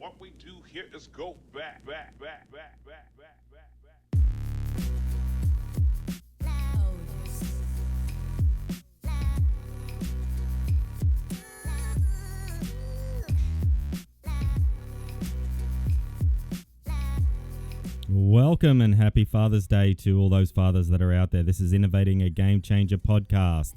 What we do here is go back. Welcome and happy Father's Day to all those fathers that are out there. This is Innovating a Game Changer podcast.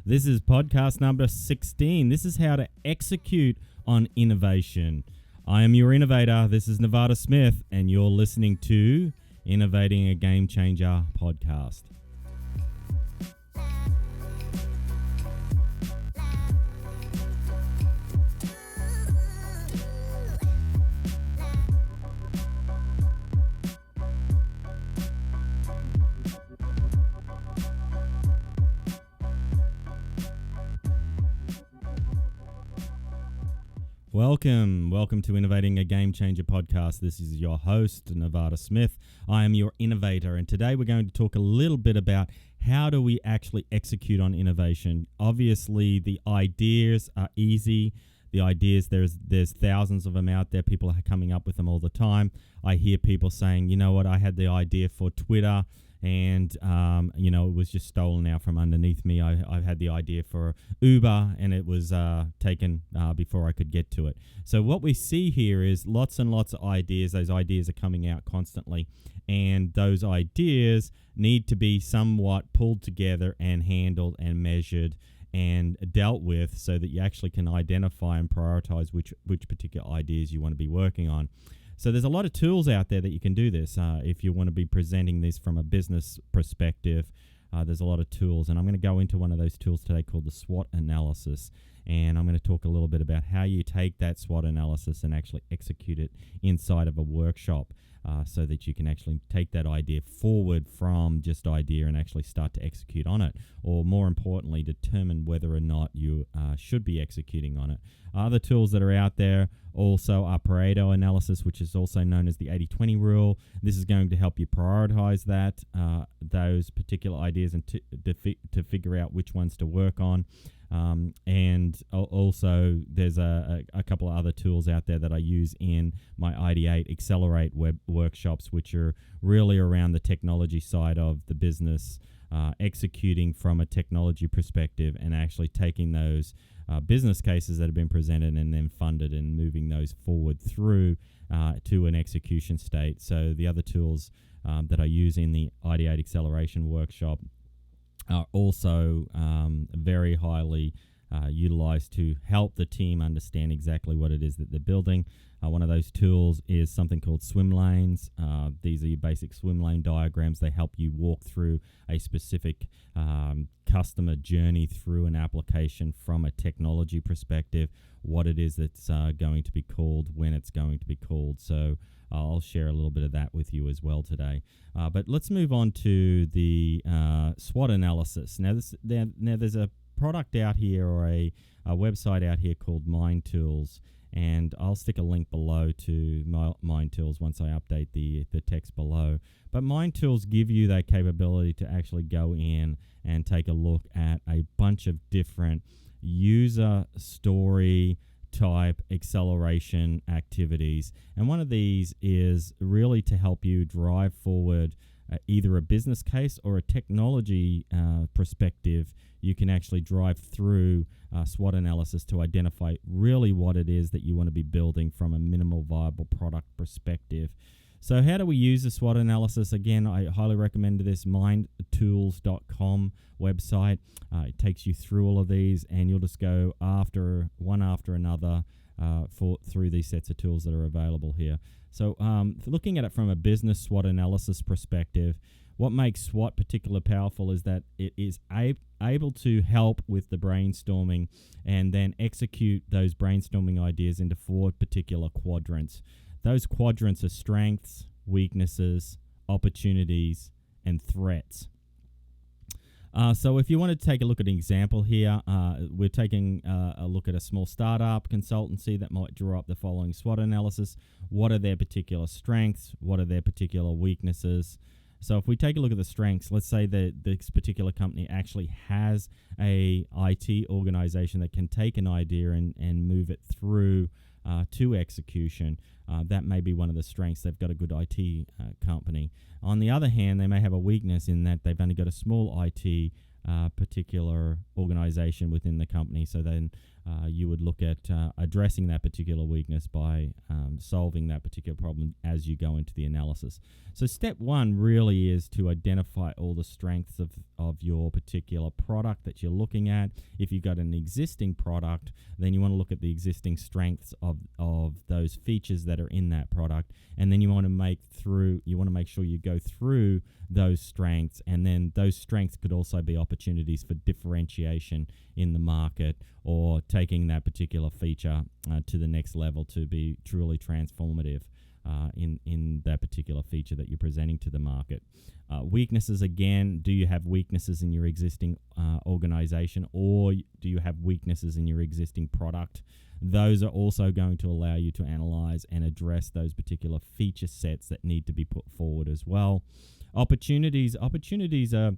This is podcast number 16. This is how to execute on innovation. I am your innovator. This is Nevada Smith, and you're listening to Innovating a Game Changer podcast. Welcome to Innovating a Game Changer podcast. This is your host, Nevada Smith. I am your innovator, and today we're going to talk a little bit about how do we actually execute on innovation. Obviously, the ideas are easy. The ideas, there's thousands of them out there. People are coming up with them all the time. I hear people saying, you know what, I had the idea for Twitter, and it was just stolen out from underneath me. I had the idea for Uber, and it was taken before I could get to it. So what we see here is lots and lots of ideas. Those ideas are coming out constantly, and those ideas need to be somewhat pulled together and handled and measured and dealt with so that you actually can identify and prioritize which particular ideas you want to be working on. So there's a lot of tools out there that you can do this. If you want to be presenting this from a business perspective, there's a lot of tools. And I'm going to go into one of those tools today called the SWOT Analysis. And I'm going to talk a little bit about how you take that SWOT analysis and actually execute it inside of a workshop so that you can actually take that idea forward from just idea and actually start to execute on it. Or more importantly, determine whether or not you should be executing on it. Other tools that are out there also are Pareto Analysis, which is also known as the 80-20 rule. This is going to help you prioritize those particular ideas and to figure out which ones to work on. And also there's a couple of other tools out there that I use in my Ideate Accelerate web workshops, which are really around the technology side of the business, executing from a technology perspective and actually taking those business cases that have been presented and then funded and moving those forward through to an execution state. So the other tools that I use in the Ideate Acceleration workshop are also very highly utilized to help the team understand exactly what it is that they're building. One of those tools is something called swim lanes. These are your basic swim lane diagrams. They help you walk through a specific customer journey through an application from a technology perspective, what it is that's going to be called, when it's going to be called. So I'll share a little bit of that with you as well today. But let's move on to the SWOT analysis. Now, there's a product out here or a website out here called Mind Tools, and I'll stick a link below to Mind Tools once I update the text below. But Mind Tools give you that capability to actually go in and take a look at a bunch of different user story type acceleration activities. And one of these is really to help you drive forward either a business case or a technology perspective. You can actually drive through SWOT analysis to identify really what it is that you want to be building from a minimal viable product perspective. So how do we use the SWOT analysis? Again, I highly recommend this mindtools.com website. It takes you through all of these, and you'll just go one after another through these sets of tools that are available here. So looking at it from a business SWOT analysis perspective, what makes SWOT particularly powerful is that it is able to help with the brainstorming and then execute those brainstorming ideas into 4 particular quadrants. Those quadrants are strengths, weaknesses, opportunities, and threats. So if you want to take a look at an example here, we're taking a look at a small startup consultancy that might draw up the following SWOT analysis. What are their particular strengths? What are their particular weaknesses? So if we take a look at the strengths, let's say that this particular company actually has a IT organization that can take an idea and move it through to execution. That may be one of the strengths. They've got a good IT company. On the other hand, they may have a weakness in that they've only got a small IT particular organization within the company. So then you would look at addressing that particular weakness by solving that particular problem as you go into the analysis. So step one really is to identify all the strengths of your particular product that you're looking at. If you've got an existing product, then you want to look at the existing strengths of those features that are in that product, and then you want to make sure you go through those strengths, and then those strengths could also be opportunities for differentiation in the market, or taking that particular feature to the next level to be truly transformative in that particular feature that you're presenting to the market. Weaknesses, again, do you have weaknesses in your existing organization, or do you have weaknesses in your existing product? Those are also going to allow you to analyze and address those particular feature sets that need to be put forward as well. Opportunities are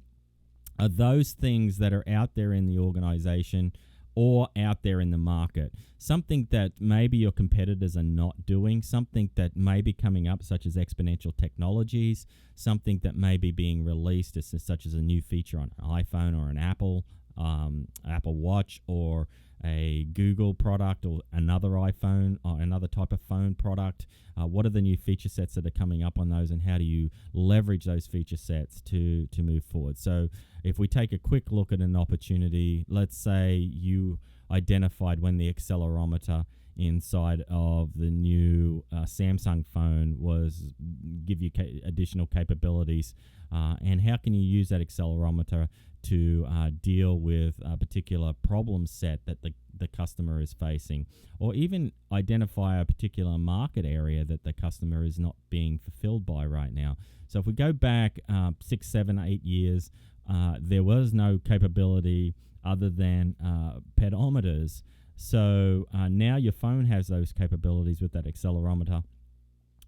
those things that are out there in the organization or out there in the market. Something that maybe your competitors are not doing, something that may be coming up, such as exponential technologies, something that may be being released, such as a new feature on an iPhone or an Apple Watch, or a Google product, or another iPhone or another type of phone product. What are the new feature sets that are coming up on those, and how do you leverage those feature sets to move forward? So if we take a quick look at an opportunity, let's say you identified when the accelerometer inside of the new Samsung phone was give you additional capabilities, and how can you use that accelerometer to deal with a particular problem set that the customer is facing, or even identify a particular market area that the customer is not being fulfilled by right now. So if we go back 6, 7, 8 years, there was no capability other than pedometers. So now your phone has those capabilities with that accelerometer.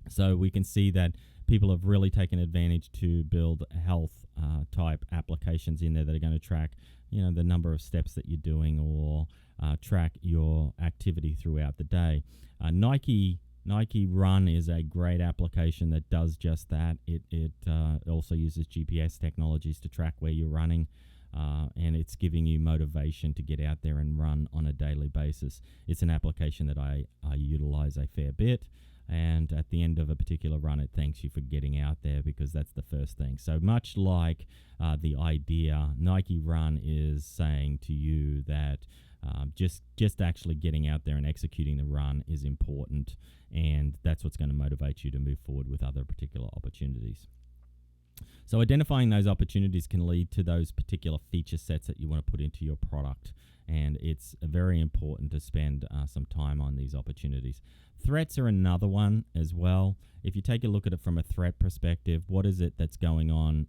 So we can see that people have really taken advantage to build health type applications in there that are going to track, the number of steps that you're doing, or track your activity throughout the day. Nike Run is a great application that does just that. It also uses GPS technologies to track where you're running, and it's giving you motivation to get out there and run on a daily basis. It's an application that I utilize a fair bit. And at the end of a particular run, it thanks you for getting out there, because that's the first thing. So much like the idea, Nike Run is saying to you that just actually getting out there and executing the run is important, and that's what's going to motivate you to move forward with other particular opportunities. So identifying those opportunities can lead to those particular feature sets that you want to put into your product, and it's very important to spend some time on these opportunities. Threats are another one as well. If you take a look at it from a threat perspective, what is it that's going on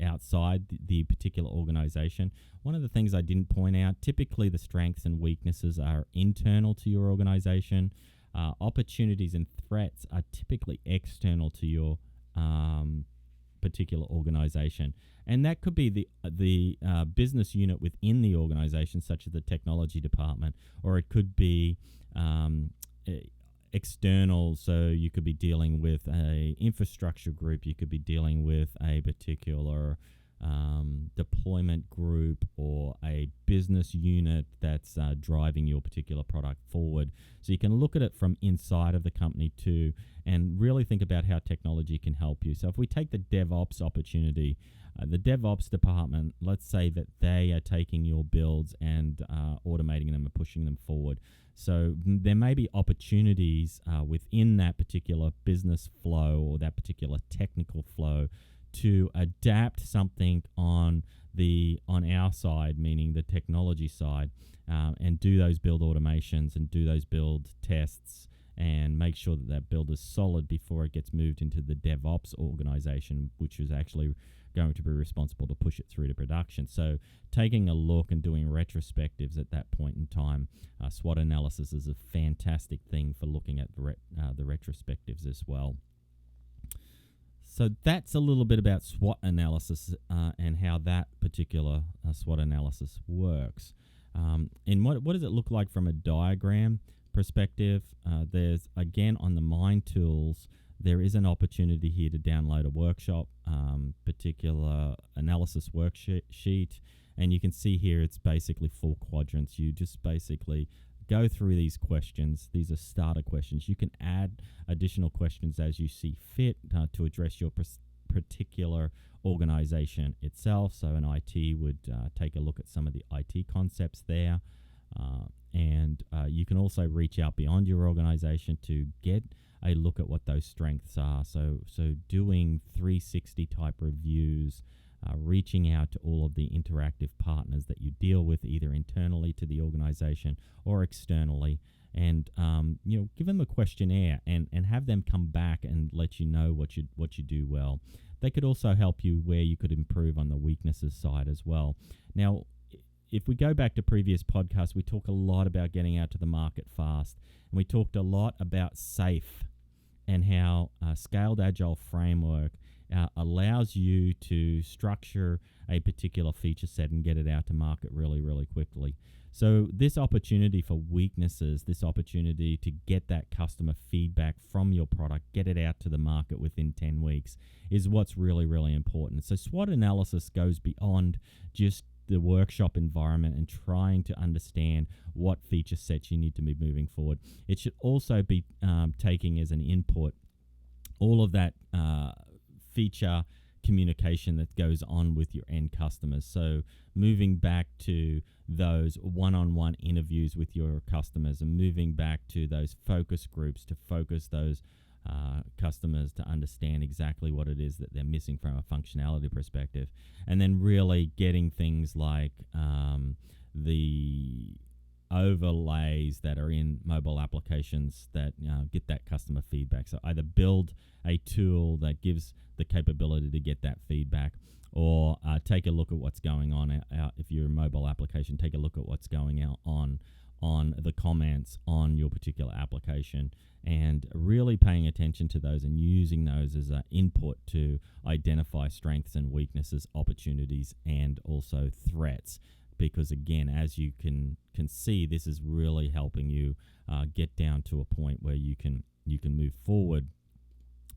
outside the particular organization? One of the things I didn't point out, typically the strengths and weaknesses are internal to your organization. Opportunities and threats are typically external to your particular organization. And that could be the business unit within the organization, such as the technology department, or it could be external. So you could be dealing with a infrastructure group, you could be dealing with a particular deployment group, or a business unit that's driving your particular product forward. So you can look at it from inside of the company too, and really think about how technology can help you. So if we take the DevOps opportunity, the DevOps department, let's say that they are taking your builds and automating them and pushing them forward. So there may be opportunities within that particular business flow, or that particular technical flow, to adapt something on our side, meaning the technology side, and do those build automations and do those build tests, and make sure that build is solid before it gets moved into the DevOps organization, which is actually going to be responsible to push it through to production. So taking a look and doing retrospectives at that point in time, SWOT analysis is a fantastic thing for looking at the retrospectives as well. So that's a little bit about SWOT analysis and how that particular SWOT analysis works. And what does it look like from a diagram perspective? There's, again, on the Mind Tools, there is an opportunity here to download a workshop, particular analysis worksheet. And you can see here it's basically 4 quadrants. You just basically go through these questions. These are starter questions. You can add additional questions as you see fit to address your particular organization itself. So an IT would take a look at some of the IT concepts there. And you can also reach out beyond your organization to get a look at what those strengths are. So doing 360 type reviews, reaching out to all of the interactive partners that you deal with, either internally to the organization or externally, and give them a questionnaire and have them come back and let you know what you do well. They could also help you where you could improve on the weaknesses side as well. Now, if we go back to previous podcasts, we talk a lot about getting out to the market fast, and we talked a lot about SAFE and how Scaled Agile Framework allows you to structure a particular feature set and get it out to market really, really quickly. So this opportunity for weaknesses, this opportunity to get that customer feedback from your product, get it out to the market within 10 weeks is what's really, really important. So SWOT analysis goes beyond just the workshop environment and trying to understand what feature sets you need to be moving forward. It should also be taking as an input all of that feature communication that goes on with your end customers. So moving back to those one-on-one interviews with your customers and moving back to those focus groups to focus those customers to understand exactly what it is that they're missing from a functionality perspective, and then really getting things like the overlays that are in mobile applications that get that customer feedback. So either build a tool that gives the capability to get that feedback, or take a look at what's going on out. If you're a mobile application, take a look at what's going on the comments on your particular application, and really paying attention to those and using those as an input to identify strengths and weaknesses, opportunities, and also threats. Because again, as you can see, this is really helping you get down to a point where you can move forward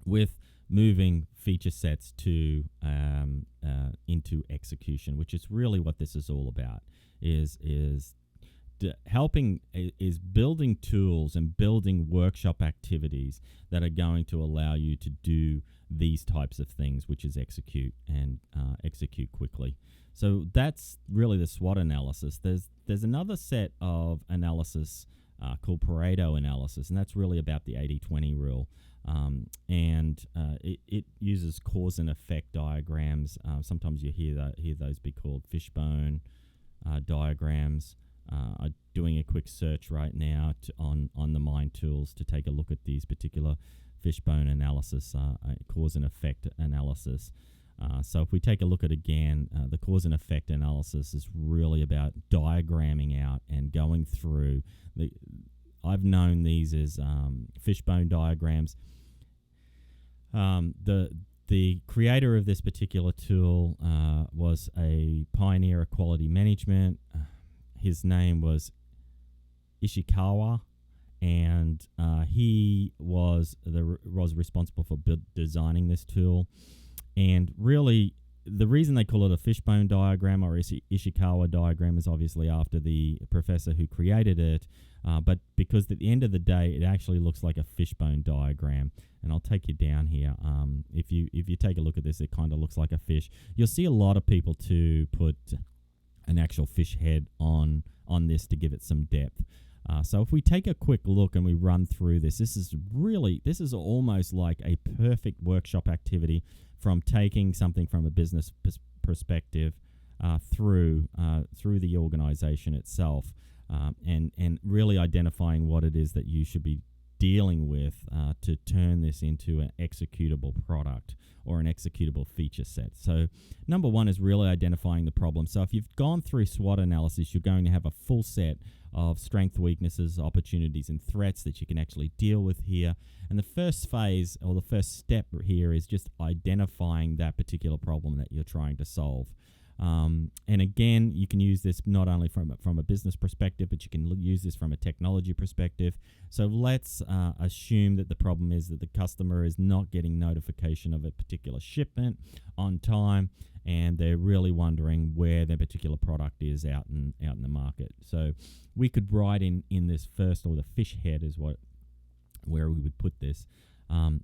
with moving feature sets to into execution, which is really what this is all about. Is building tools and building workshop activities that are going to allow you to do these types of things, which is execute and execute quickly. So that's really the SWOT analysis. There's another set of analysis called Pareto Analysis, and that's really about the 80-20 rule. It uses cause and effect diagrams. Sometimes you hear those be called Fishbone Diagrams. I'm doing a quick search right now on the Mind Tools to take a look at these particular Fishbone Analysis, cause and effect analysis. So if we take a look at again, the cause and effect analysis is really about diagramming out and going through. I've known these as Fishbone Diagrams. The creator of this particular tool was a pioneer of quality management. His name was Ishikawa, and he was responsible for designing this tool. And really, the reason they call it a Fishbone diagram or Ishikawa diagram is obviously after the professor who created it, but because at the end of the day, it actually looks like a fishbone diagram. And I'll take you down here. If you take a look at this, it kind of looks like a fish. You'll see a lot of people to put an actual fish head on this to give it some depth. So if we take a quick look and we run through this is almost like a perfect workshop activity from taking something from a business perspective through the organization itself, and really identifying what it is that you should be dealing with to turn this into an executable product or an executable feature set. So number one is really identifying the problem. So if you've gone through SWOT analysis, you're going to have a full set of strengths, weaknesses, opportunities, and threats that you can actually deal with here. And the first phase or the first step here is just identifying that particular problem that you're trying to solve. And again, you can use this not only from a business perspective, but you can use this from a technology perspective. So let's assume that the problem is that the customer is not getting notification of a particular shipment on time, and they're really wondering where their particular product is out in the market. So we could write in this first, or the fish head is where we would put this.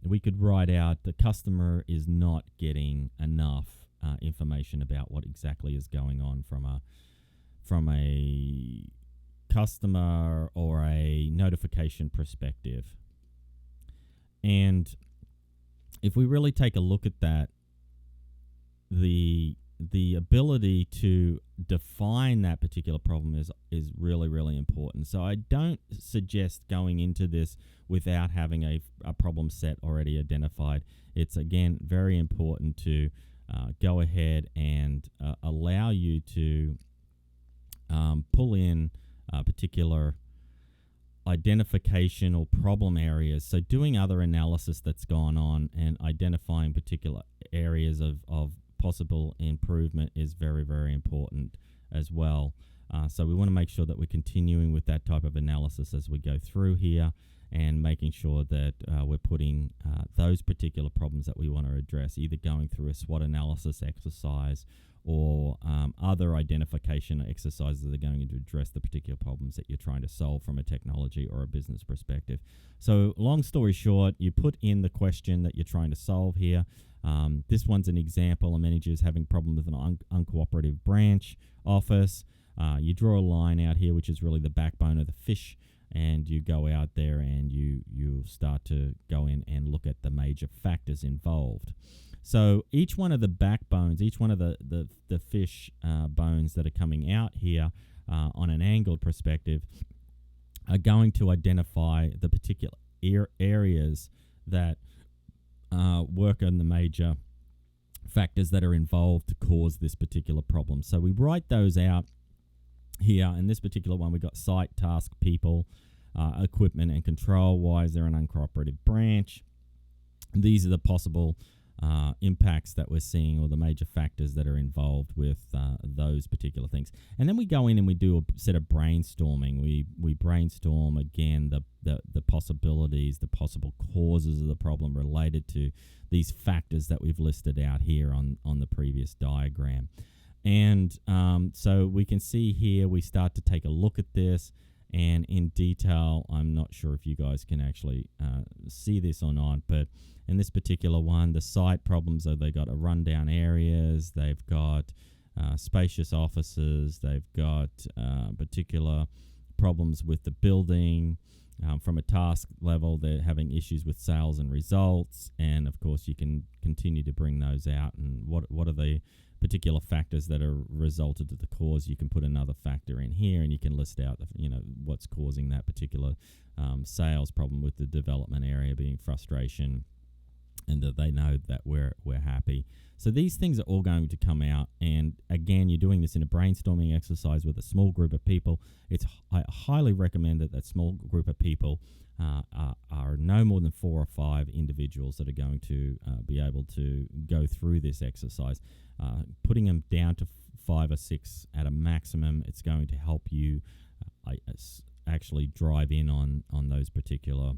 We could write out the customer is not getting enough information about what exactly is going on from a customer or a notification perspective. And if we really take a look at that, the ability to define that particular problem is really, really important. So I don't suggest going into this without having a problem set already identified. It's, again, very important to go ahead and allow you to pull in particular identification or problem areas. So doing other analysis that's gone on and identifying particular areas of possible improvement is very, very important as well. So we want to make sure that we're continuing with that type of analysis as we go through here, and making sure that we're putting those particular problems that we want to address, either going through a SWOT analysis exercise or other identification exercises that are going to address the particular problems that you're trying to solve from a technology or a business perspective. So long story short, you put in the question that you're trying to solve here. This one's an example. A manager is having a problem with an uncooperative branch office. You draw a line out here, which is really the backbone of the fish, and you go out there and you start to go in and look at the major factors involved. So each one of the backbones, each one of the fish bones that are coming out here on an angled perspective are going to identify the particular areas that work on the major factors that are involved to cause this particular problem. So we write those out here. In this particular one, we got site, task, people, equipment, and control. Why is there an uncooperative branch? These are the possible impacts that we're seeing, or the major factors that are involved with those particular things. And then we go in and we do a set of brainstorming. We brainstorm again the possibilities, the possible causes of the problem related to these factors that we've listed out here on the previous diagram. And so we can see here, we start to take a look at this, and in detail, I'm not sure if you guys can actually see this or not, but in this particular one, the site problems are, they got a rundown areas, they've got spacious offices, they've got particular problems with the building. From a task level, they're having issues with sales and results, and of course you can continue to bring those out, and what are the particular factors that are resulted to the cause. You can put another factor in here, and you can list out what's causing that particular sales problem, with the development area being frustration, and that they know that we're happy. So these things are all going to come out, and again, you're doing this in a brainstorming exercise with a small group of people. I highly recommend that small group of people are no more than 4 or 5 individuals that are going to be able to go through this exercise. Putting them down to 5 or 6 at a maximum, it's going to help you actually drive in on those particular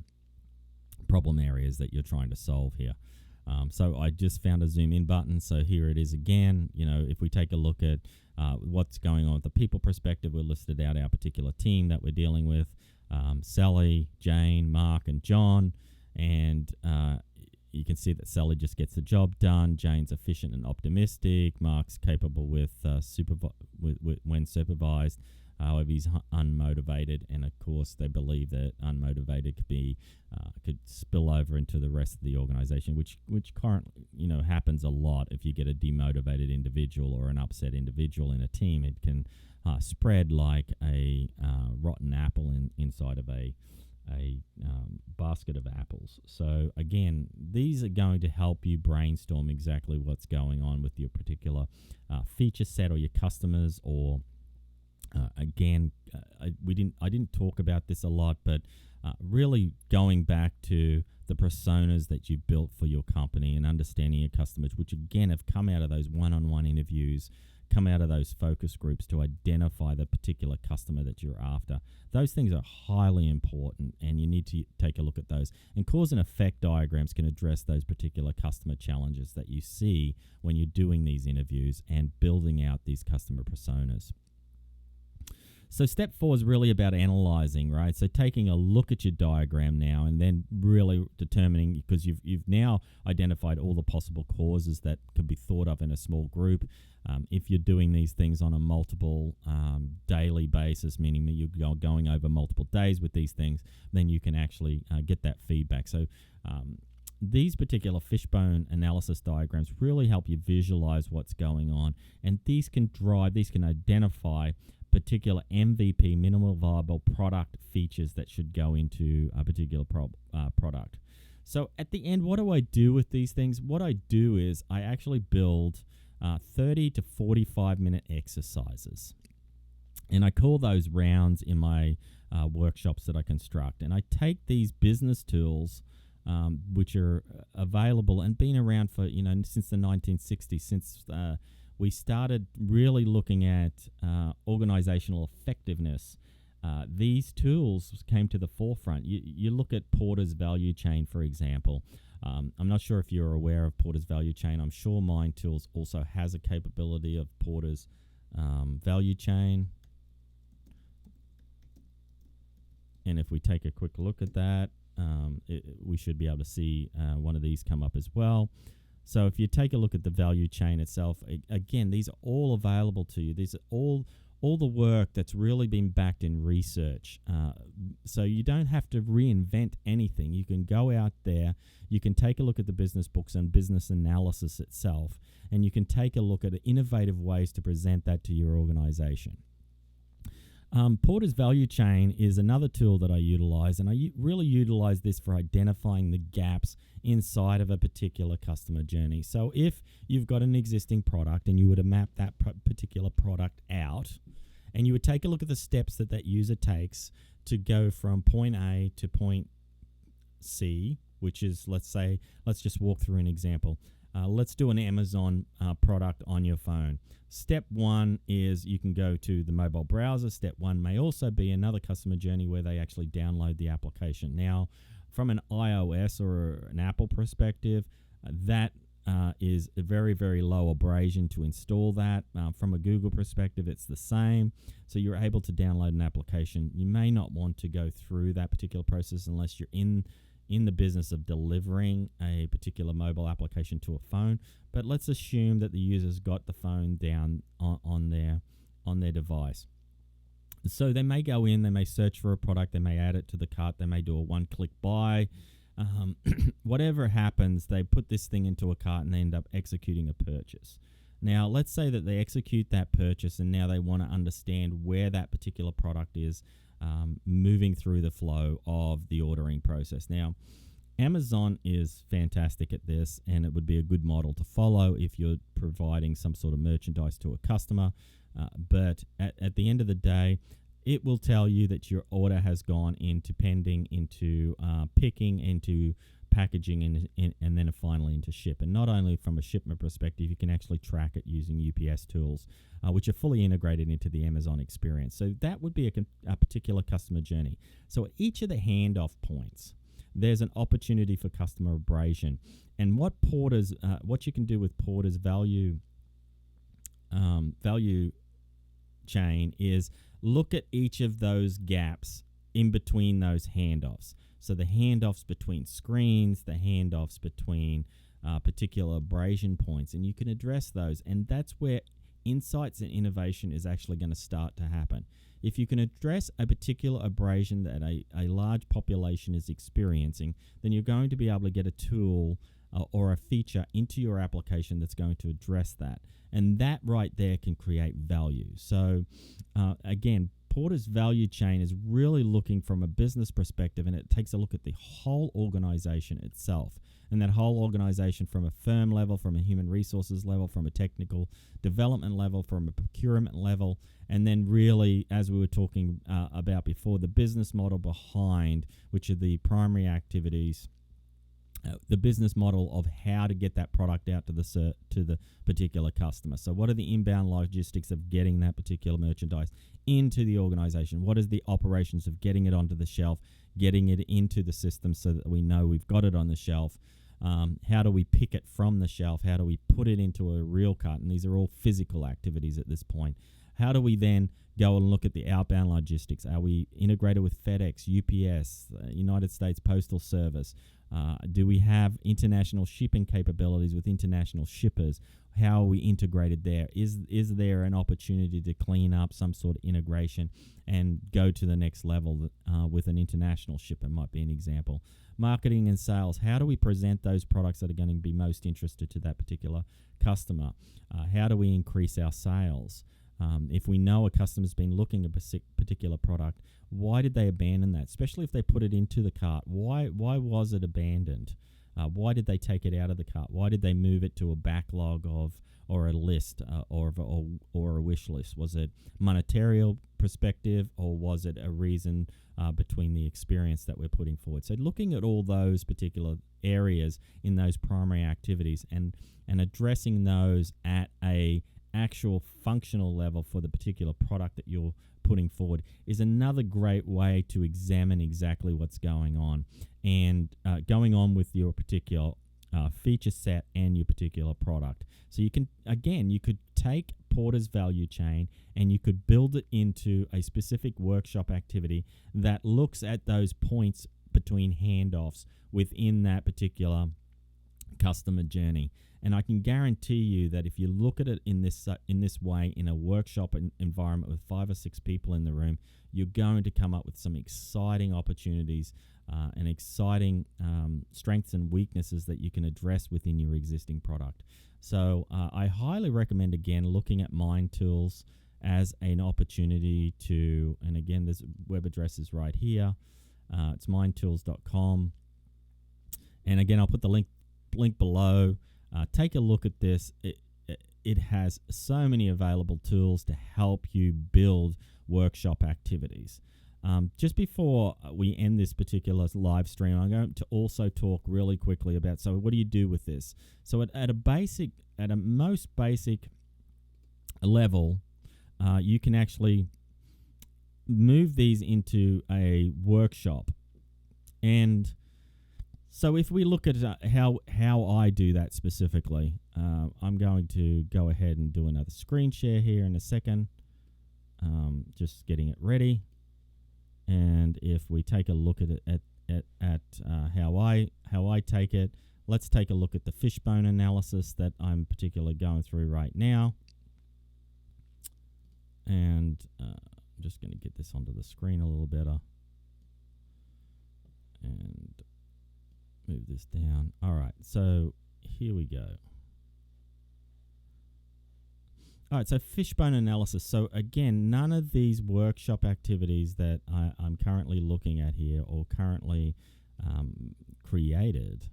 problem areas that you're trying to solve here. So I just found a zoom in button. So here it is again. If we take a look at what's going on with the people perspective, we listed out our particular team that we're dealing with. Sally, Jane, Mark, and John. And you can see that Sally just gets the job done. Jane's efficient and optimistic. Mark's capable with when supervised. However, he's unmotivated, and of course, they believe that unmotivated could spill over into the rest of the organization, which currently happens a lot. If you get a demotivated individual or an upset individual in a team, it can spread like a rotten apple inside of a basket of apples. So again, these are going to help you brainstorm exactly what's going on with your particular feature set or your customers. Or I didn't talk about this a lot, but really going back to the personas that you've built for your company and understanding your customers, which again have come out of those one-on-one interviews, come out of those focus groups to identify the particular customer that you're after. Those things are highly important, and you need to take a look at those. And cause and effect diagrams can address those particular customer challenges that you see when you're doing these interviews and building out these customer personas. So step 4 is really about analyzing, right? So taking a look at your diagram now and then really determining, because you've now identified all the possible causes that could be thought of in a small group. If you're doing these things on a multiple daily basis, meaning that you're going over multiple days with these things, then you can actually get that feedback. So these particular fishbone analysis diagrams really help you visualize what's going on, and these can identify particular MVP, minimal viable product features that should go into a particular product. So at the end, what do I do with these things? What I do is I actually build 30 to 45 minute exercises, and I call those rounds in my workshops that I construct. And I take these business tools which are available and been around for since the 1960s, since we started really looking at organizational effectiveness. These tools came to the forefront. You look at Porter's value chain, for example. I'm not sure if you're aware of Porter's value chain. I'm sure Mind Tools also has a capability of Porter's value chain. And if we take a quick look at that, we should be able to see one of these come up as well. So if you take a look at the value chain itself, again, these are all available to you. These are all the work that's really been backed in research. So you don't have to reinvent anything. You can go out there, you can take a look at the business books and business analysis itself, and you can take a look at innovative ways to present that to your organization. Porter's value chain is another tool that I utilize, and I really utilize this for identifying the gaps inside of a particular customer journey. So if you've got an existing product and you were to map that particular product out, and you would take a look at the steps that user takes to go from point A to point C, which is, let's just walk through an example. Let's do an Amazon product on your phone. Step 1 is you can go to the mobile browser. Step 1 may also be another customer journey where they actually download the application. Now, from an iOS or an Apple perspective, that is a very, very low abrasion to install that. From a Google perspective, it's the same. So you're able to download an application. You may not want to go through that particular process unless you're in the business of delivering a particular mobile application to a phone. But let's assume that the user's got the phone down on their device. So they may go in, they may search for a product, they may add it to the cart, they may do a one-click buy. Whatever happens, they put this thing into a cart and they end up executing a purchase. Now, let's say that they execute that purchase and now they want to understand where that particular product is moving through the flow of the ordering process. Now, Amazon is fantastic at this, and it would be a good model to follow if you're providing some sort of merchandise to a customer. But at the end of the day, it will tell you that your order has gone into pending, into picking, into packaging, and then finally into ship. And not only from a shipment perspective, you can actually track it using UPS tools, which are fully integrated into the Amazon experience. So that would be a particular customer journey. So at each of the handoff points, there's an opportunity for customer abrasion. And what you can do with Porter's value chain is look at each of those gaps in between those handoffs. So the handoffs between screens, the handoffs between particular abrasion points, and you can address those. And that's where insights and innovation is actually going to start to happen. If you can address a particular abrasion that a large population is experiencing, then you're going to be able to get a tool or a feature into your application that's going to address that. And that right there can create value. So again, Porter's value chain is really looking from a business perspective, and it takes a look at the whole organization itself. And that whole organization from a firm level, from a human resources level, from a technical development level, from a procurement level, and then really, as we were talking about before, the business model behind, which are the primary activities, the business model of how to get that product out to the particular customer. So what are the inbound logistics of getting that particular merchandise into the organization? What is the operations of getting it onto the shelf, getting it into the system so that we know we've got it on the shelf? How do we pick it from the shelf? How do we put it into a real cart? And these are all physical activities at this point. How do we then go and look at the outbound logistics? Are we integrated with FedEx, UPS, United States Postal Service? Do we have international shipping capabilities with international shippers? How are we integrated there? Is there an opportunity to clean up some sort of integration and go to the next level with an international shipper? Might be an example. Marketing and sales. How do we present those products that are going to be most interested to that particular customer? How do we increase our sales? If we know a customer's been looking at a particular product, why did they abandon that? Especially if they put it into the cart. Why was it abandoned? Why did they take it out of the cart? Why did they move it to a backlog or a list or a wish list? Was it monetary perspective, or was it a reason between the experience that we're putting forward? So looking at all those particular areas in those primary activities and addressing those at a actual functional level for the particular product that you're putting forward is another great way to examine exactly what's going on and going on with your particular feature set and your particular product. So you could take Porter's value chain and you could build it into a specific workshop activity that looks at those points between handoffs within that particular customer journey. And I can guarantee you that if you look at it in this way, in a workshop environment with 5 or 6 people in the room, you're going to come up with some exciting opportunities and exciting strengths and weaknesses that you can address within your existing product. So I highly recommend, again, looking at Mind Tools as an opportunity to, and again, this web address is right here. It's mindtools.com. And again, I'll put the link below. Take a look at this. It has so many available tools to help you build workshop activities. Just before we end this particular live stream, I'm going to also talk really quickly about, so what do you do with this? So at a most basic level, you can actually move these into a workshop. And so if we look at how I do that specifically, I'm going to go ahead and do another screen share here in a second. Just getting it ready. And if we take a look at it at how I take it, let's take a look at the Fishbone analysis that I'm particularly going through right now. And I'm just going to get this onto the screen a little better. And move this down. All right, so here we go. All right, so Fishbone Analysis. So again, none of these workshop activities that I'm currently looking at here or currently created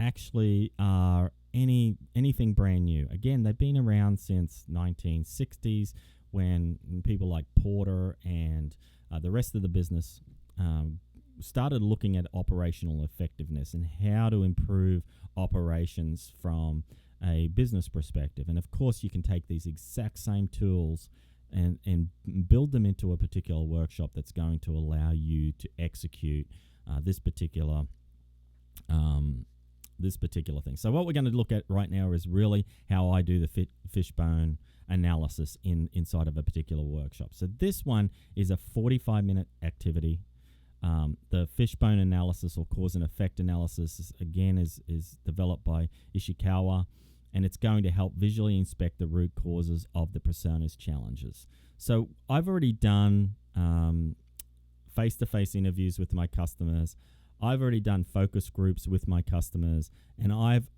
actually are anything brand new. Again, they've been around since 1960s when people like Porter and the rest of the business started looking at operational effectiveness and how to improve operations from a business perspective. And of course, you can take these exact same tools and build them into a particular workshop that's going to allow you to execute this particular thing. So what we're going to look at right now is really how I do the Fishbone analysis inside of a particular workshop. So this one is a 45-minute activity. The Fishbone Analysis or cause and effect analysis, again, is developed by Ishikawa, and it's going to help visually inspect the root causes of the persona's challenges. So I've already done face-to-face interviews with my customers. I've already done focus groups with my customers, and I've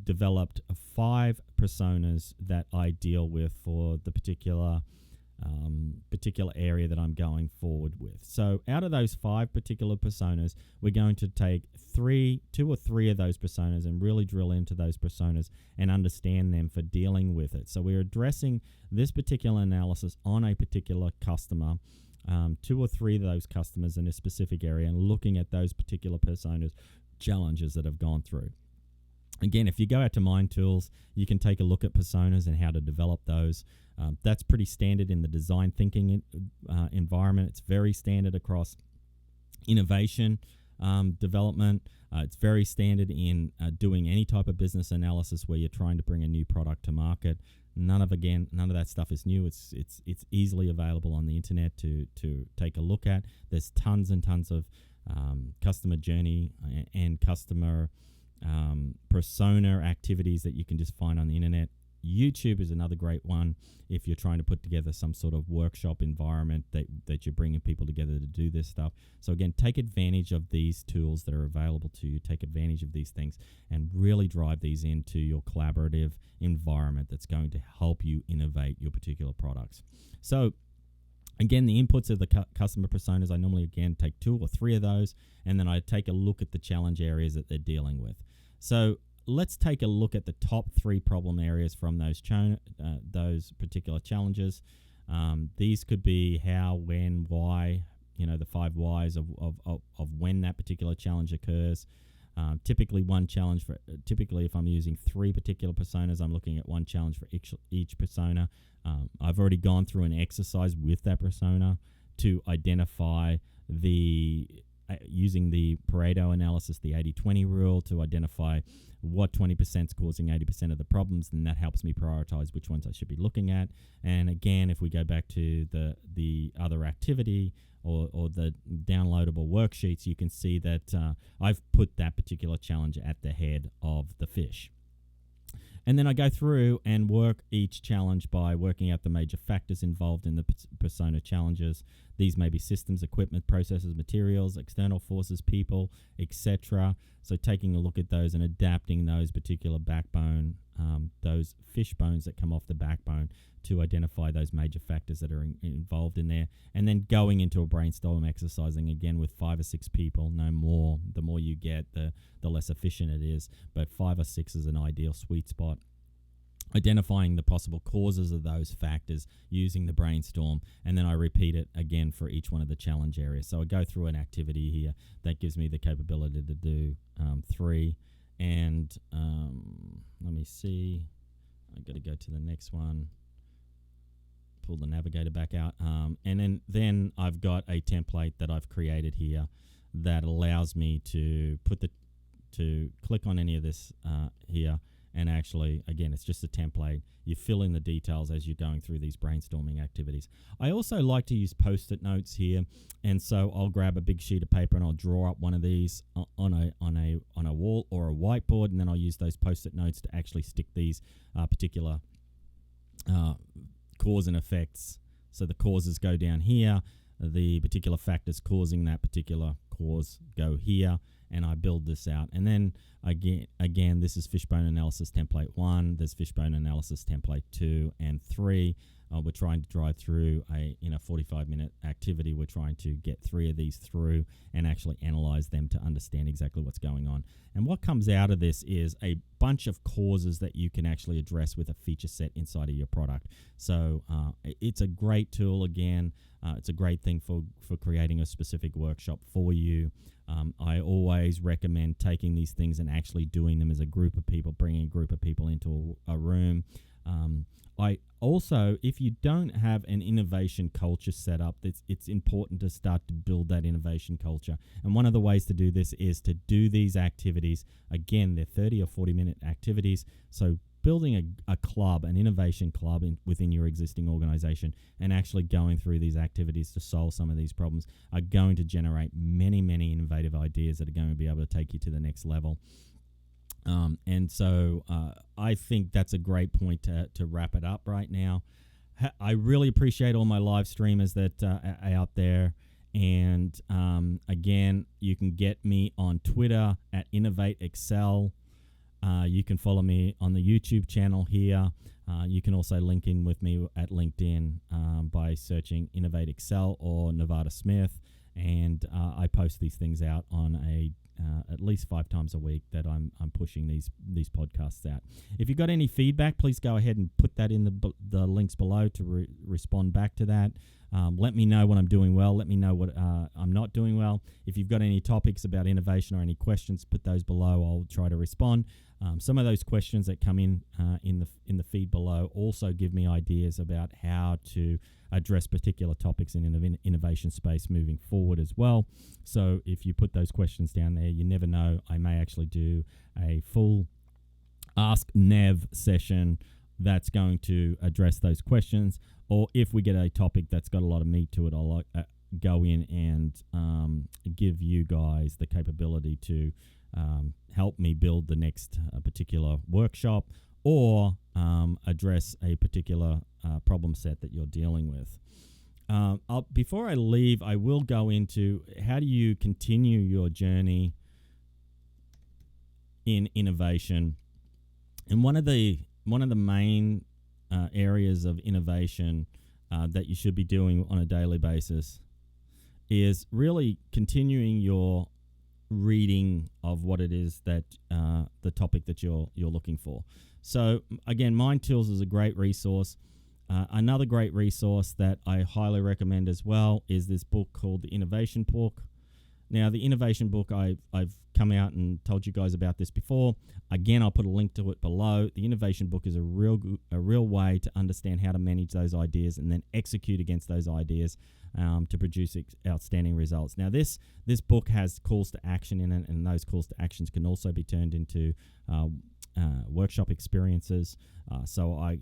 developed 5 personas that I deal with for the particular particular area that I'm going forward with. So out of those 5 particular personas, we're going to take 2 or 3 of those personas and really drill into those personas and understand them for dealing with it. So we're addressing this particular analysis on a particular customer, 2 or 3 of those customers in a specific area, and looking at those particular personas, challenges that have gone through. Again, if you go out to Mind Tools, you can take a look at personas and how to develop those. That's pretty standard in the design thinking environment. It's very standard across innovation development. It's very standard in doing any type of business analysis where you're trying to bring a new product to market. None of that stuff is new. It's easily available on the internet to take a look at. There's tons and tons of customer journey and customer persona activities that you can just find on the internet. YouTube is another great one if you're trying to put together some sort of workshop environment that you're bringing people together to do this stuff. So again, take advantage of these tools that are available to you. Take advantage of these things and really drive these into your collaborative environment that's going to help you innovate your particular products. So again, the inputs of the customer personas, I normally, again, take 2 or 3 of those, and then I take a look at the challenge areas that they're dealing with. So let's take a look at the top 3 problem areas from those particular challenges. These could be how, when, why, the 5 whys of when that particular challenge occurs. Typically if I'm using 3 particular personas, I'm looking at 1 challenge for each persona. I've already gone through an exercise with that persona to identify using the Pareto analysis, the 80-20 rule, to identify what 20% is causing 80% of the problems, then that helps me prioritize which ones I should be looking at. And again, if we go back to the other activity or the downloadable worksheets, you can see that I've put that particular challenge at the head of the fish. And then I go through and work each challenge by working out the major factors involved in the persona challenges. These may be systems, equipment, processes, materials, external forces, people, etc. So taking a look at those and adapting those particular backbone, those fish bones that come off the backbone, to identify those major factors that are involved in there. And then going into a brainstorm exercising again with 5 or 6 people, no more. The more you get, the less efficient it is. But 5 or 6 is an ideal sweet spot. Identifying the possible causes of those factors using the brainstorm, and then I repeat it again for each one of the challenge areas. So I go through an activity here that gives me the capability to do 3. And let me see. I've got to go to the next one. Pull the navigator back out. And then I've got a template that I've created here that allows me to click on any of this here. And actually, again, it's just a template. You fill in the details as you're going through these brainstorming activities. I also like to use Postit Notes here, and so I'll grab a big sheet of paper and I'll draw up one of these on a wall or a whiteboard, and then I'll use those Postit Notes to actually stick these particular cause and effects. So the causes go down here, the particular factors causing that particular cause go here, and I build this out. And then again, this is Fishbone Analysis Template 1. There's Fishbone Analysis Template 2 and 3. We're trying to drive through a 45-minute activity. We're trying to get 3 of these through and actually analyze them to understand exactly what's going on. And what comes out of this is a bunch of causes that you can actually address with a feature set inside of your product. So it's a great tool. Again, it's a great thing for creating a specific workshop for you. I always recommend taking these things and actually doing them as a group of people, bringing a group of people into a room. I also, if you don't have an innovation culture set up, it's important to start to build that innovation culture. And one of the ways to do this is to do these activities. Again, they're 30 or 40-minute activities. So building a club, an innovation club within your existing organization, and actually going through these activities to solve some of these problems are going to generate many, many innovative ideas that are going to be able to take you to the next level. And so I think that's a great point to wrap it up right now. I really appreciate all my live streamers that are out there. And again, you can get me on Twitter at Innovate Excel. You can follow me on the YouTube channel here. You can also link in with me at LinkedIn by searching Innovate Excel or Nevada Smith, and I post these things out on at least 5 times a week that I'm pushing these podcasts out. If you've got any feedback, please go ahead and put that in the links below to respond back to that. Let me know what I'm doing well. Let me know what I'm not doing well. If you've got any topics about innovation or any questions, put those below. I'll try to respond. Some of those questions that come in the feed below also give me ideas about how to address particular topics in innovation space moving forward as well. So if you put those questions down there, you never know, I may actually do a full Ask Nev session that's going to address those questions. Or if we get a topic that's got a lot of meat to it, I'll go in and give you guys the capability to help me build the next particular workshop or address a particular problem set that you're dealing with. Before I leave, I will go into how do you continue your journey in innovation. And one of the main areas of innovation that you should be doing on a daily basis is really continuing your reading of what it is that the topic that you're looking for. So again, MindTools is a great resource. Another great resource that I highly recommend as well is this book called The Innovation Book. Now, the Innovation Book, I've come out and told you guys about this before. Again, I'll put a link to it below. The Innovation Book is a real way to understand how to manage those ideas and then execute against those ideas to produce outstanding results. Now, this book has calls to action in it, and those calls to actions can also be turned into workshop experiences. So I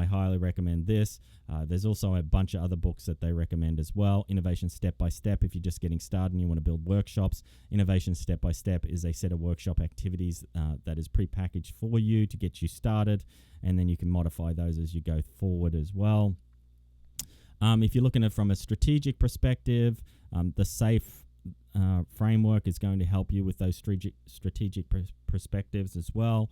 highly recommend this. There's also a bunch of other books that they recommend as well. Innovation Step by Step, if you're just getting started and you want to build workshops. Innovation Step by Step is a set of workshop activities that is pre-packaged for you to get you started, and then you can modify those as you go forward as well. If you're looking at it from a strategic perspective, the SAFE framework is going to help you with those strategic perspectives as well.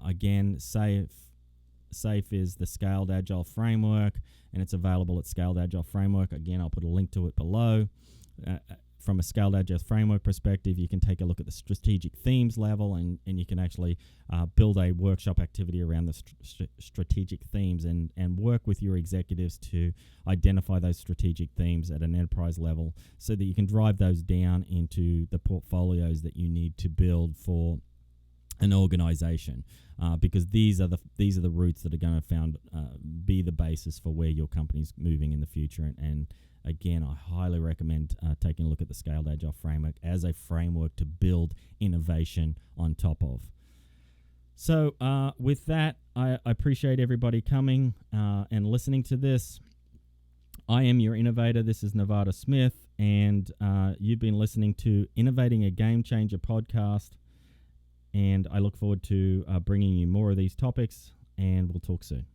Again, SAFE is the Scaled Agile Framework, and it's available at Scaled Agile Framework. Again, I'll put a link to it below. From a Scaled Agile Framework perspective, you can take a look at the strategic themes level, and you can actually build a workshop activity around the strategic themes and work with your executives to identify those strategic themes at an enterprise level so that you can drive those down into the portfolios that you need to build for an organization, because these are the roots that are going to be the basis for where your company's moving in the future. And again, I highly recommend taking a look at the Scaled Agile Framework as a framework to build innovation on top of. So with that, I appreciate everybody coming and listening to this. I am your innovator. This is Nevada Smith, and you've been listening to Innovating a Game Changer podcast. And I look forward to bringing you more of these topics, and we'll talk soon.